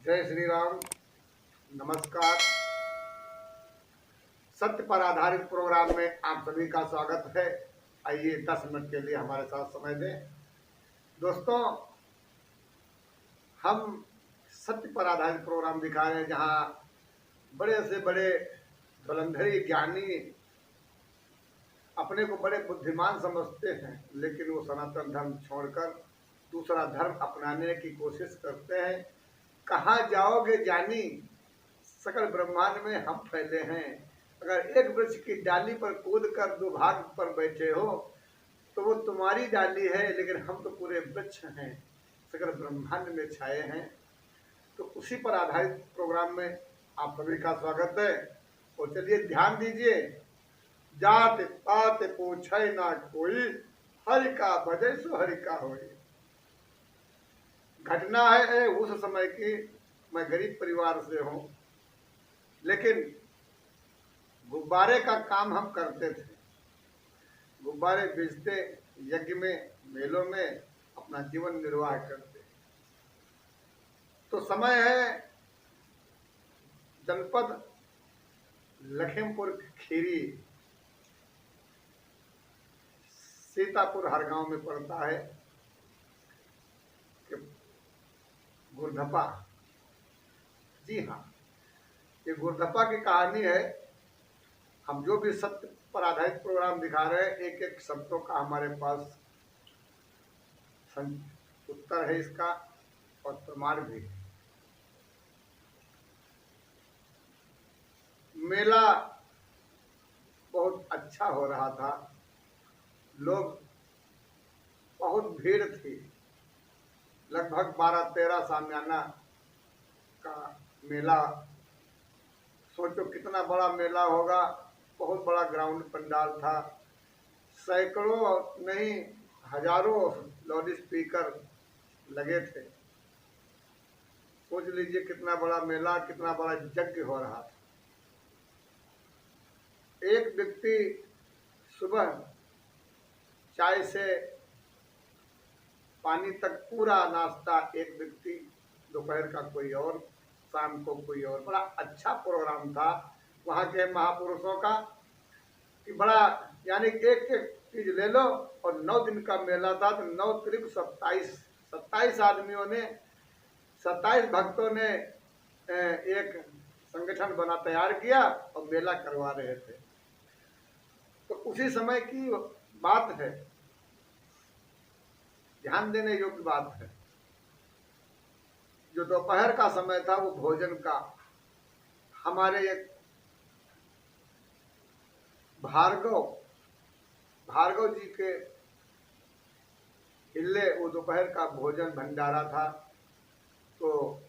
जय श्री राम। नमस्कार। सत्य पर आधारित प्रोग्राम में आप सभी का स्वागत है। आइए 10 मिनट के लिए हमारे साथ समय दें। दोस्तों, हम सत्य पर आधारित प्रोग्राम दिखा रहे हैं जहां बड़े से बड़े धुरंधरी ज्ञानी अपने को बड़े बुद्धिमान समझते हैं, लेकिन वो सनातन धर्म छोड़कर दूसरा धर्म अपनाने की कोशिश करते हैं। कहाँ जाओगे जानी, सकल ब्रह्मांड में हम फैले हैं। अगर एक वृक्ष की डाली पर कूद कर दो भाग पर बैठे हो तो वो तुम्हारी डाली है, लेकिन हम तो पूरे वृक्ष हैं, सकल ब्रह्मांड में छाए हैं। तो उसी पर आधारित प्रोग्राम में आप सभी का स्वागत है। और चलिए ध्यान दीजिए। जात पात पूछे ना कोई, हरि का भजे सो हरि का होई। घटना है उस समय की। मैं गरीब परिवार से हूँ, लेकिन गुब्बारे का काम हम करते थे। गुब्बारे बेचते, यज्ञ में, मेलों में अपना जीवन निर्वाह करते। तो समय है जनपद लखीमपुर खीरी, सीतापुर हर गांव में पड़ता है कि गुरधपा। जी हाँ, ये गुरधपा की कहानी है। हम जो भी सत्य पर आधारित प्रोग्राम दिखा रहे हैं, एक एक शब्दों का हमारे पास उत्तर है इसका, और प्रमाण भी है। मेला बहुत अच्छा हो रहा था, लोग बहुत भीड़ थी। लगभग 12-13 सामियाना का मेला। सोचो कितना बड़ा मेला होगा। बहुत बड़ा ग्राउंड पंडाल था। सैकड़ों नहीं, हजारों लाउड स्पीकर लगे थे। सोच लीजिए कितना बड़ा मेला, कितना बड़ा यज्ञ हो रहा था। एक व्यक्ति सुबह चाय से पानी तक पूरा नाश्ता, एक व्यक्ति दोपहर का कोई और, शाम को कोई और। बड़ा अच्छा प्रोग्राम था वहाँ के महापुरुषों का कि बड़ा, यानी एक एक चीज ले लो। और 9 दिन का मेला था, तो 9 त्रिक 27 आदमियों ने, 27 भक्तों ने एक संगठन बना तैयार किया और मेला करवा रहे थे। तो उसी समय की बात है, ध्यान देने योग्य बात है। जो दोपहर का समय था वो भोजन का, हमारे एक भार्गव जी के हिल्ले वो दोपहर का भोजन भंडारा था। तो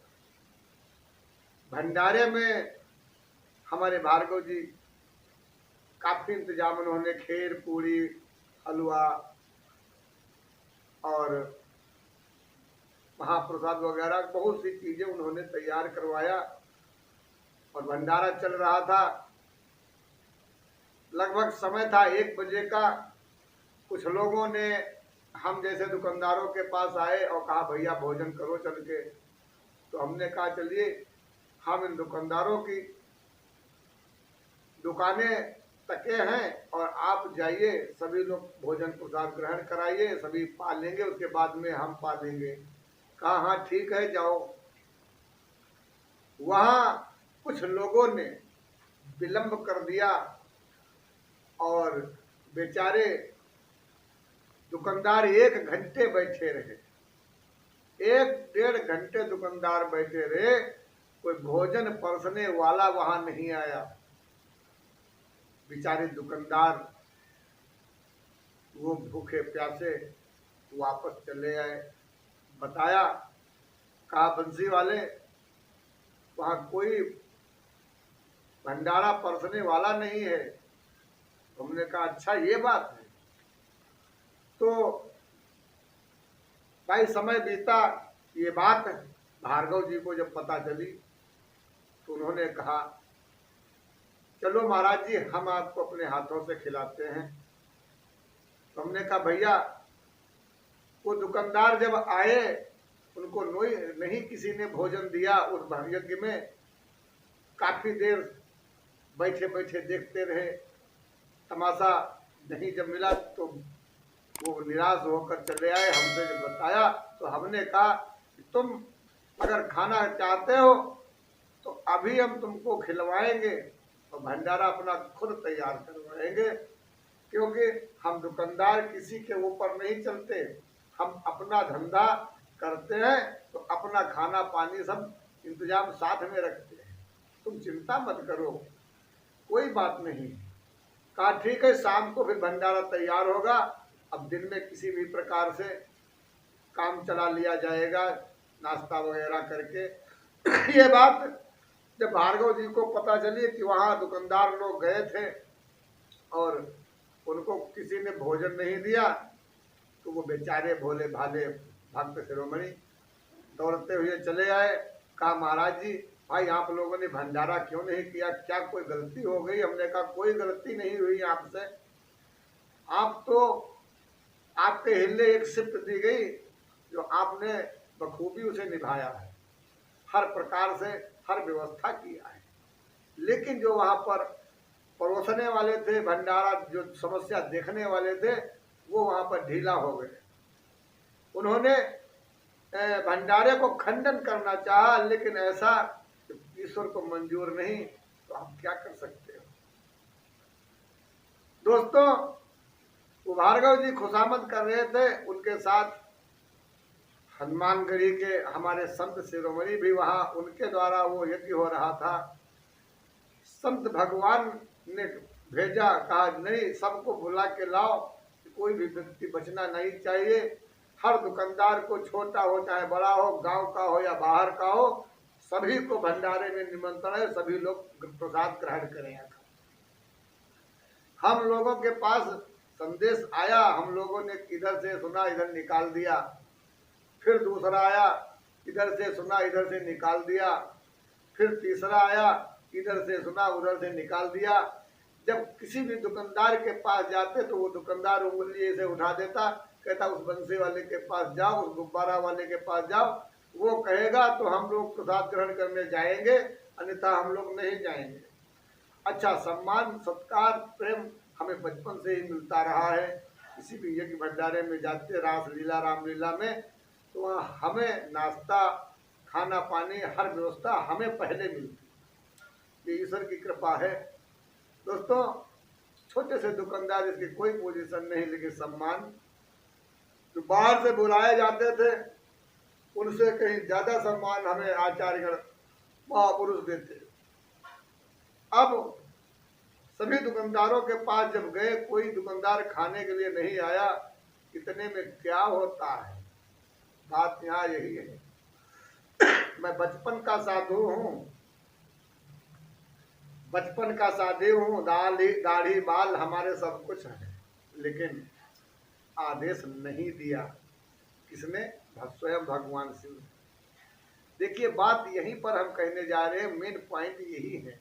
भंडारे में हमारे भार्गव जी काफी इंतजाम, उन्होंने खीर पूरी हलवा और महाप्रसाद वगैरह बहुत सी चीजें उन्होंने तैयार करवाया और भंडारा चल रहा था। लगभग समय था 1 बजे का। कुछ लोगों ने हम जैसे दुकानदारों के पास आए और कहा भैया भोजन करो चल के। तो हमने कहा चलिए हम इन दुकानदारों की दुकानें तके हैं और आप जाइए, सभी लोग भोजन प्रसाद ग्रहण कराइए, सभी पा लेंगे, उसके बाद में हम पा लेंगे। कहा हाँ ठीक है जाओ। वहां कुछ लोगों ने विलंब कर दिया और बेचारे दुकानदार 1 घंटे बैठे रहे। 1-1.5 घंटे दुकानदार बैठे रहे, कोई भोजन परसने वाला वहां नहीं आया। बेचारे दुकानदार वो भूखे प्यासे वापस चले आए। बताया, कहा बंसी वाले वहां कोई भंडारा परसने वाला नहीं है। हमने कहा अच्छा ये बात है। तो भाई समय बीता, ये बात भार्गव जी को जब पता चली तो उन्होंने कहा चलो महाराज जी हम आपको अपने हाथों से खिलाते हैं। तो हमने कहा भैया वो दुकानदार जब आए उनको नहीं किसी ने भोजन दिया उस यज्ञ में। काफी देर बैठे बैठे देखते रहे, तमाशा नहीं जब मिला तो वो निराश होकर चले आए। हमसे जब बताया तो हमने कहा कि तुम अगर खाना चाहते हो तो अभी हम तुमको खिलवाएंगे और भंडारा अपना खुद तैयार करवाएंगे, क्योंकि हम दुकानदार किसी के ऊपर नहीं चलते, हम अपना धंधा करते हैं तो अपना खाना पानी सब इंतजाम साथ में रखते हैं, तुम चिंता मत करो, कोई बात नहीं। कहा ठीक है, शाम को फिर भंडारा तैयार होगा, अब दिन में किसी भी प्रकार से काम चला लिया जाएगा नाश्ता वगैरह करके। ये बात जब भार्गव जी को पता चली कि वहाँ दुकानदार लोग गए थे और उनको किसी ने भोजन नहीं दिया, तो वो बेचारे भोले भाले भक्त शिरोमणि दौड़ते हुए चले आए। कहा महाराज जी, भाई आप लोगों ने भंडारा क्यों नहीं किया, क्या कोई गलती हो गई? हमने कहा कोई गलती नहीं हुई आपसे, आप तो आपके हिले एक शिफ्ट दी गई जो आपने बखूबी उसे निभाया है, हर प्रकार से हर व्यवस्था किया है, लेकिन जो वहाँ पर परोसने वाले थे, भंडारा जो समस्या देखने वाले थे, वो वहाँ पर ढीला हो गए। उन्होंने भंडारे को खंडन करना चाहा, लेकिन ऐसा ईश्वर को मंजूर नहीं, तो हम क्या कर सकते हो। दोस्तों, वो भार्गव जी खुशामद कर रहे थे, उनके साथ हनुमानगढ़ी के हमारे संत शिरोमणि भी वहाँ, उनके द्वारा वो यज्ञ हो रहा था। संत भगवान ने भेजा, कहा नहीं, सबको बुला के लाओ, कोई भी व्यक्ति बचना नहीं चाहिए, हर दुकानदार को, छोटा हो चाहे बड़ा हो, गांव का हो या बाहर का हो, सभी को भंडारे में निमंत्रण है, सभी लोग प्रसाद ग्रहण करें। हम लोगों के पास संदेश आया, हम लोगों ने इधर से सुना इधर निकाल दिया, फिर दूसरा आया, इधर से सुना इधर से निकाल दिया, फिर तीसरा आया, इधर से सुना उधर से निकाल दिया। जब किसी भी दुकानदार के पास जाते तो वो दुकानदार उंगली से उठा देता, कहता उस बंसी वाले के पास जाओ, उस गुब्बारा वाले के पास जाओ, वो कहेगा तो हम लोग प्रसाद ग्रहण करने जाएंगे, अन्यथा हम लोग नहीं जाएंगे। अच्छा सम्मान सत्कार प्रेम हमें बचपन से ही मिलता रहा है। किसी भी यज्ञ भंडारे में जाते, रास लीला रामलीला में, तो वहाँ हमें नाश्ता खाना पानी हर व्यवस्था हमें पहले मिलती, ये ईश्वर की कृपा है। दोस्तों, छोटे से दुकानदार, इसकी कोई पोजीशन नहीं, लेकिन सम्मान जो बाहर से बुलाए जाते थे उनसे कहीं ज्यादा सम्मान हमें आचार्यगण महापुरुष देते। अब सभी दुकानदारों के पास जब गए, कोई दुकानदार खाने के लिए नहीं आया, इतने में क्या होता है, बात यहाँ यही है। मैं बचपन का साधु हूँ, बचपन का साधु हूँ, दाढ़ी बाल हमारे सब कुछ है, लेकिन आदेश नहीं दिया किसने? स्वयं भगवान शिव। देखिए बात यहीं पर हम कहने जा रहे हैं, मेन पॉइंट यही है।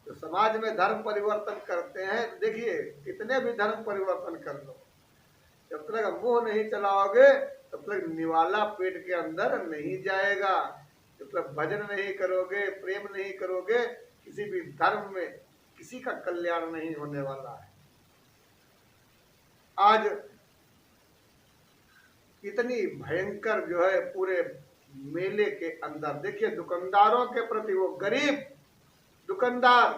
तो समाज में धर्म परिवर्तन करते हैं, देखिए कितने भी धर्म परिवर्तन कर लो, जब तक मुंह नहीं चलाओगे तब तक निवाला पेट के अंदर नहीं जाएगा, जब तक भजन नहीं करोगे, प्रेम नहीं करोगे, किसी भी धर्म में किसी का कल्याण नहीं होने वाला है। आज इतनी भयंकर जो है पूरे मेले के अंदर, देखिए दुकानदारों के प्रति, वो गरीब दुकानदार,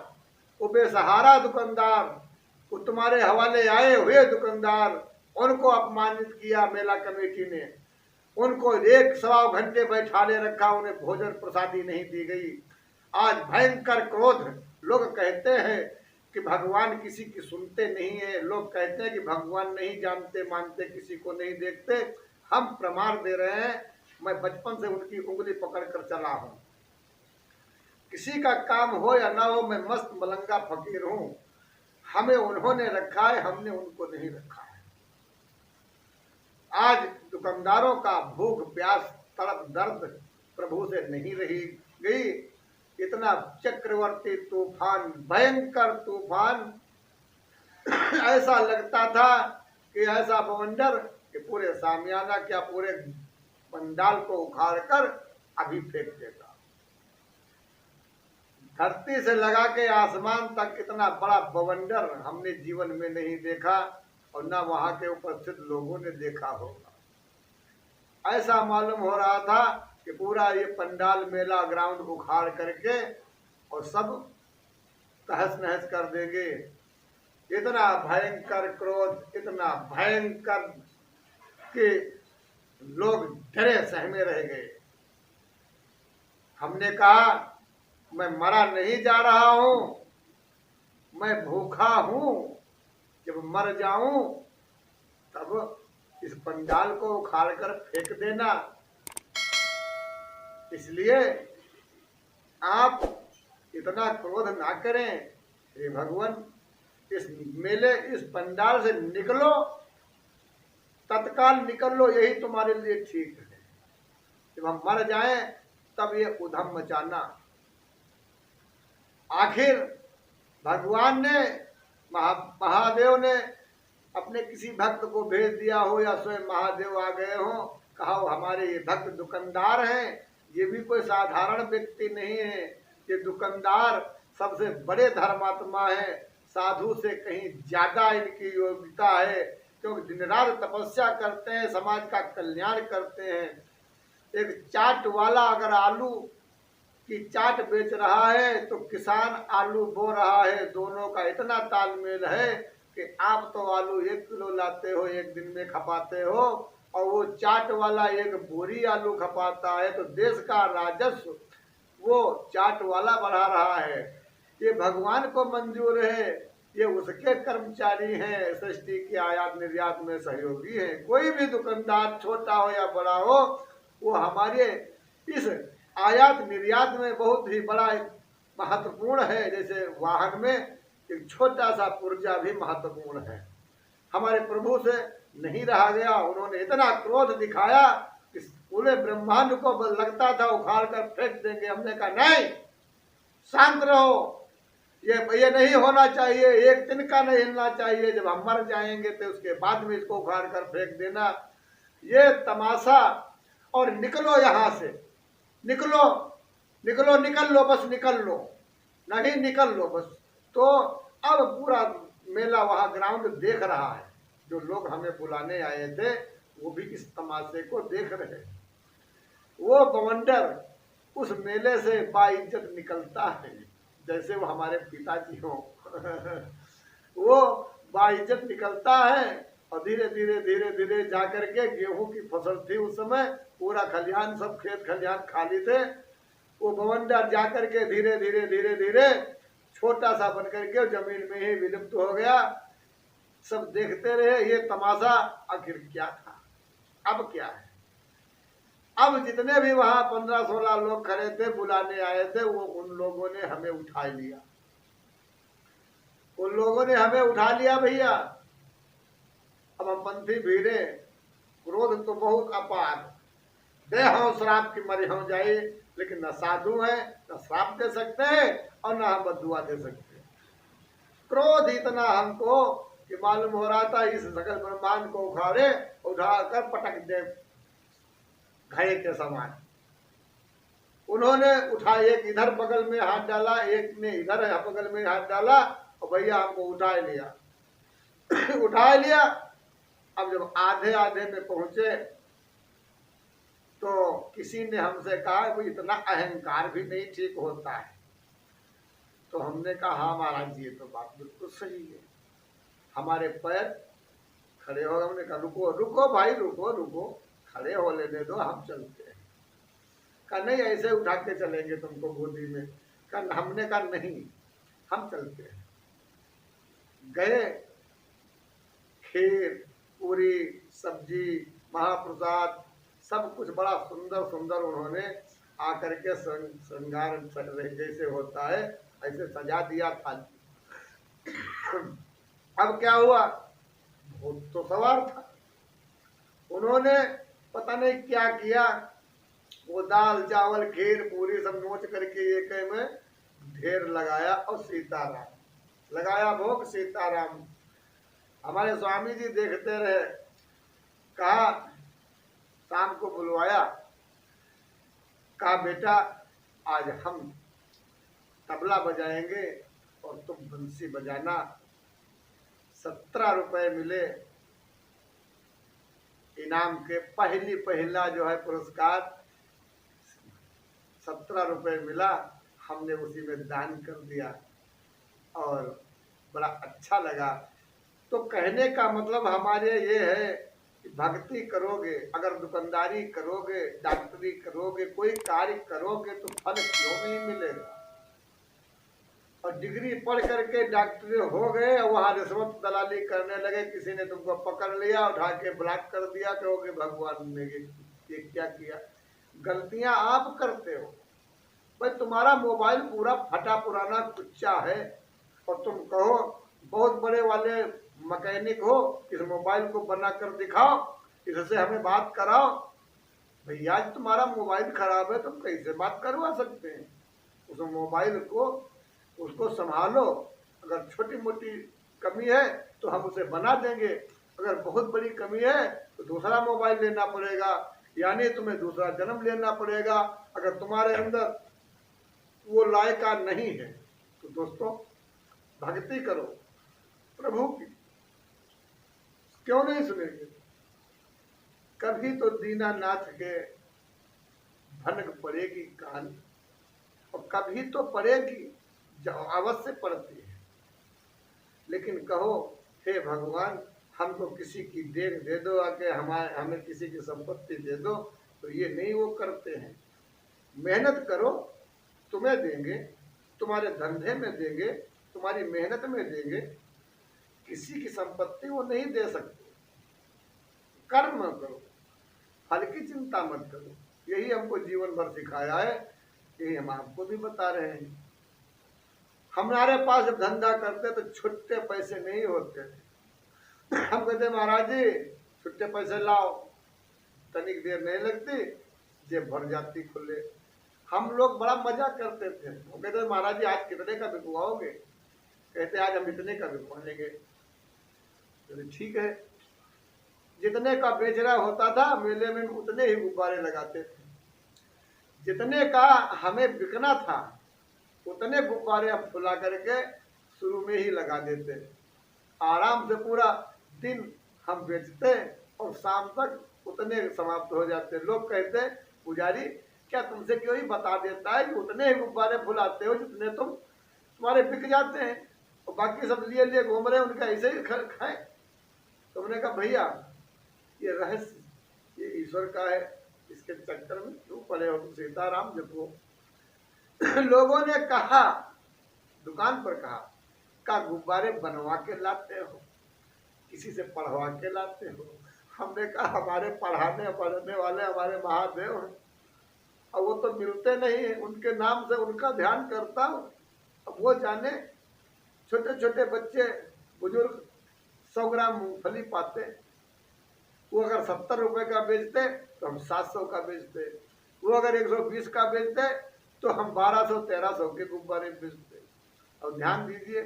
वो बेसहारा दुकानदार, वो तुम्हारे हवाले आए हुए दुकानदार, उनको अपमानित किया मेला कमेटी ने, उनको 1-1.25 घंटे बैठाले रखा, उन्हें भोजन प्रसादी नहीं दी गई। आज भयंकर क्रोध, लोग कहते हैं कि भगवान किसी की सुनते नहीं है, लोग कहते हैं कि भगवान नहीं जानते मानते, किसी को नहीं देखते। हम प्रमाण दे रहे हैं, मैं बचपन से उनकी उंगली पकड़ कर चला हूं, किसी का काम हो या ना हो, मैं मस्त मलंगा फकीर हूं। हमें उन्होंने रखा है, हमने उनको नहीं रखा है। आज दुकानदारों का भूख प्यास तड़प दर्द प्रभु से नहीं रही गई। इतना चक्रवर्ती तूफान, भयंकर तूफान, ऐसा लगता था कि ऐसा बवंडर कि पूरे सामियाना क्या पूरे पंडाल को उखाड़ कर अभी फेंक देता। धरती से लगा के आसमान तक इतना बड़ा बवंडर हमने जीवन में नहीं देखा और ना वहां के उपस्थित लोगों ने देखा होगा। ऐसा मालूम हो रहा था कि पूरा ये पंडाल मेला ग्राउंड उखाड़ करके और सब तहस नहस कर देंगे। इतना भयंकर क्रोध, इतना भयंकर कि लोग डरे सहमे रह गए। हमने कहा मैं मरा नहीं जा रहा हूं, मैं भूखा हूं, जब मर जाऊं तब इस पंडाल को उखाड़ कर फेंक देना। इसलिए आप इतना क्रोध ना करें, हे भगवान इस मेले, इस पंडाल से निकलो, तत्काल निकल लो, यही तुम्हारे लिए ठीक है। जब हम मर जाएं तब ये उधम मचाना। आखिर भगवान ने, महादेव ने अपने किसी भक्त को भेज दिया हो या स्वयं महादेव आ गए हो, कहा हमारे ये भक्त दुकानदार हैं, ये भी कोई साधारण व्यक्ति नहीं है, ये दुकानदार सबसे बड़े धर्मात्मा है, साधु से कहीं ज्यादा इनकी योग्यता है, क्योंकि दिन रात तपस्या करते हैं, समाज का कल्याण करते हैं। एक चाट वाला अगर आलू की चाट बेच रहा है तो किसान आलू बो रहा है, दोनों का इतना तालमेल है कि आप तो आलू 1 किलो लाते हो, एक दिन में खपाते हो, और वो चाट वाला एक बोरी आलू खपाता है, तो देश का राजस्व वो चाट वाला बढ़ा रहा है। ये भगवान को मंजूर है, ये उसके कर्मचारी हैं, सृष्टि के आयात निर्यात में सहयोगी हैं। कोई भी दुकानदार छोटा हो या बड़ा हो, वो हमारे इस आयात निर्यात में बहुत ही बड़ा महत्वपूर्ण है। जैसे वाहन में एक छोटा सा पुर्जा भी महत्वपूर्ण है। हमारे प्रभु से नहीं रहा गया, उन्होंने इतना क्रोध दिखाया कि पूरे ब्रह्मांड को लगता था उखाड़ कर फेंक देंगे। हमने कहा नहीं, शांत रहो, ये नहीं होना चाहिए, एक तिनका नहीं हिलना चाहिए। जब हम मर जाएंगे तो उसके बाद में इसको उखाड़ कर फेंक देना, ये तमाशा, और निकलो यहाँ से, निकलो निकलो, निकल लो, बस निकल लो, नहीं निकल लो बस। तो अब पूरा मेला वहाँ ग्राउंड देख रहा है, जो लोग हमें बुलाने आए थे वो भी इस तमाशे को देख रहे हैं। वो बवंडर उस मेले से बाइज्जत निकलता है, जैसे वो हमारे पिताजी हो वो बाइज्जत निकलता है, और धीरे धीरे धीरे धीरे जाकर के गेहूं की फसल थी उस समय, पूरा खलिहान, सब खेत खलिहान खाली थे। वो बवंडर जाकर के धीरे धीरे धीरे धीरे छोटा सा बन करके जमीन में ही विलुप्त हो गया। सब देखते रहे ये तमाशा, आखिर क्या था, अब क्या है। अब जितने भी वहां 15-16 लोग खड़े थे, बुलाने आए थे, वो उन लोगों ने हमें उठा लिया, उन लोगों ने हमें उठा लिया भैया। अब हम पंथी भीड़े, क्रोध तो बहुत अपार, दे हो श्राप की मरी हो जाए, लेकिन न साधु है, न श्राप दे सकते हैं और न हम बदुआ दे सकते हैं। क्रोध इतना हमको कि मालूम हो रहा था इस सकल ब्रह्मांड को उठा कर पटक दे घड़े के समान। उन्होंने उठा, एक इधर बगल में हाथ डाला, एक ने इधर बगल में हाथ डाला, और भैया हमको उठा लिया उठा लिया। अब जब आधे आधे में पहुंचे तो किसी ने हमसे कहा कि इतना अहंकार भी नहीं ठीक होता है। तो हमने कहा हाँ महाराज जी, ये तो बात बिल्कुल सही है। हमारे पैर खड़े हो गए, हमने कहा रुको रुको भाई, रुको रुको, खड़े हो लेने दो, हम चलते हैं। कहा नहीं, ऐसे उठा के चलेंगे तुमको गोदी में। कहा, हमने कहा नहीं, हम चलते हैं। गए, खीर, पूरी, सब्जी, महाप्रसाद, सब कुछ बड़ा सुंदर सुंदर उन्होंने आकर के श्रृंगार जैसे होता है ऐसे सजा दिया था। अब क्या हुआ, भूत तो सवार था, उन्होंने पता नहीं क्या किया, वो दाल चावल खीर पूरी सब नोच करके एक में ढेर लगाया और सीताराम लगाया भोग, सीताराम। हमारे स्वामी जी देखते रहे, कहा शाम को बुलवाया, कहा बेटा आज हम तबला बजाएंगे और तुम बंसी बजाना। 17 रुपए मिले इनाम के। पहला जो है पुरस्कार 17 रुपए मिला, हमने उसी में दान कर दिया और बड़ा अच्छा लगा। तो कहने का मतलब हमारे ये है कि भक्ति करोगे, अगर दुकानदारी करोगे, डॉक्टरी करोगे, कोई कार्य करोगे तो फल क्यों नहीं मिलेगा। और डिग्री पढ़ करके डॉक्टर हो गए और वहाँ रिश्वत दलाली करने लगे, किसी ने तुमको पकड़ लिया उठा के ब्लॉक कर दिया, कहोगे भगवान ने ये क्या किया। गलतियां आप करते हो भाई। तुम्हारा मोबाइल पूरा फटा पुराना कुच्चा है और तुम कहो बहुत बड़े वाले मैकेनिक हो, इस मोबाइल को बना कर दिखाओ, इससे हमें बात कराओ। भैया तुम्हारा मोबाइल खराब है, तुम कैसे बात करवा सकते हैं। उस मोबाइल को उसको संभालो, अगर छोटी मोटी कमी है तो हम उसे बना देंगे, अगर बहुत बड़ी कमी है तो दूसरा मोबाइल लेना पड़ेगा, यानी तुम्हें दूसरा जन्म लेना पड़ेगा। अगर तुम्हारे अंदर वो लायका नहीं है तो दोस्तों भक्ति करो प्रभु की, क्यों नहीं सुनेंगे। कभी तो दीनानाथ के भनक पड़ेगी कान, और कभी तो पड़ेगी, अवश्य पड़ती है। लेकिन कहो हे भगवान हमको किसी की देख दे दो, आके हमें किसी की संपत्ति दे दो, तो ये नहीं वो करते हैं। मेहनत करो, तुम्हें देंगे, तुम्हारे धंधे में देंगे, तुम्हारी मेहनत में देंगे। किसी की संपत्ति वो नहीं दे सकते। कर्म करो, फल की चिंता मत करो। यही हमको जीवन भर सिखाया है, यही हम आपको भी बता रहे हैं। हमारे पास जब धंधा करते तो छुट्टे पैसे नहीं होते थे। हम कहते महाराज जी छुट्टे पैसे लाओ, तनिक देर नहीं लगती, जेब भर जाती खुले। हम लोग बड़ा मजा करते थे। वो कहते महाराज जी आज कितने का बिकवाओगे, कहते आज हम इतने का बिकवाएंगे। ठीक है, जितने का बेच रहा होता था मेले में उतने ही गुब्बारे लगाते थे। जितने का हमें बिकना था उतने गुब्बारे हम फुला करके शुरू में ही लगा देते। आराम से पूरा दिन हम बेचते और शाम तक उतने समाप्त हो जाते। लोग कहते पुजारी क्या तुमसे क्यों ही बता देता है कि उतने ही गुब्बारे फुलाते हो जितने तुम्हारे बिक जाते हैं, और बाकी सब लिए लिए घूम रहे उनका ऐसे ही खाए। तुमने कहा भैया ये रहस्य ये ईश्वर का है, इसके चक्कर में क्यों पड़े हो, सीताराम जपो। लोगों ने कहा, दुकान पर कहा गुब्बारे बनवा के लाते हो, किसी से पढ़वा के लाते हो। हमने कहा हमारे पढ़ाने पढ़ने वाले हमारे महादेव हैं, और वो तो मिलते नहीं है, उनके नाम से उनका ध्यान करता हूँ। अब वो जाने छोटे छोटे बच्चे बुजुर्ग 100 ग्राम मूंगफली पाते, वो अगर 70 रुपए का बेचते तो हम 700 का बेचते, वो अगर 120 का बेचते तो हम 1200-1300 के गुब्बारे बेचते। और ध्यान दीजिए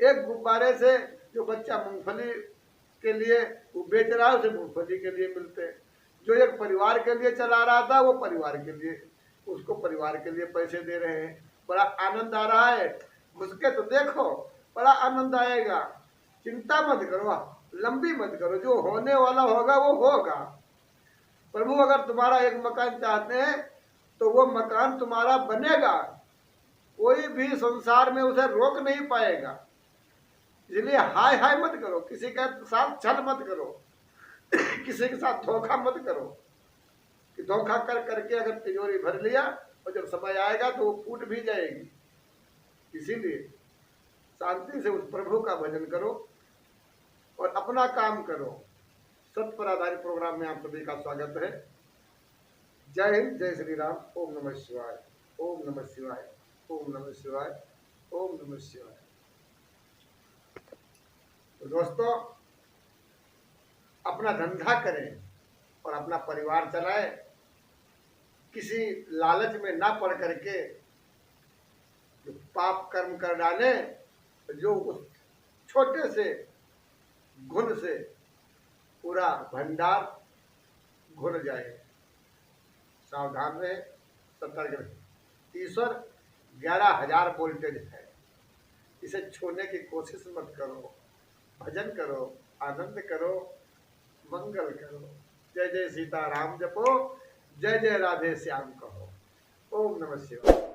एक गुब्बारे से जो बच्चा मूंगफली के लिए वो बेच रहा है उसे मूंगफली के लिए मिलते। जो एक परिवार के लिए चला रहा था वो परिवार के लिए, उसको परिवार के लिए पैसे दे रहे हैं। बड़ा आनंद आ रहा है, घुस के तो देखो बड़ा आनंद आएगा। चिंता मत करो, लंबी मत करो, जो होने वाला होगा वो होगा। प्रभु अगर तुम्हारा एक मकान चाहते हैं तो वो मकान तुम्हारा बनेगा, कोई भी संसार में उसे रोक नहीं पाएगा। इसलिए हाय हाय मत करो, किसी के साथ छल मत करो, किसी के साथ धोखा मत करो कि धोखा कर करके अगर तिजोरी भर लिया और जब समय आएगा तो वो फूट भी जाएगी। इसीलिए शांति से उस प्रभु का भजन करो और अपना काम करो। सत्य पर आधारित प्रोग्राम में आप सभी का स्वागत है। जय हिंद, जय श्री राम। ओम नमः शिवाय, ओम नमः शिवाय, ओम नमः शिवाय, ओम नमः शिवाय। तो दोस्तों अपना धंधा करें और अपना परिवार चलाएं, किसी लालच में ना पड़ करके जो पाप कर्म कर डाले, जो उस छोटे से घुन से पूरा भंडार भूल जाए। सावधान रहे, सतर्क रहे। ईश्वर 11,000 वोल्टेज है, इसे छूने की कोशिश मत करो। भजन करो, आनंद करो, मंगल करो। जय जय सीताराम जपो, जय जय राधे श्याम कहो। ओम नमः शिवाय।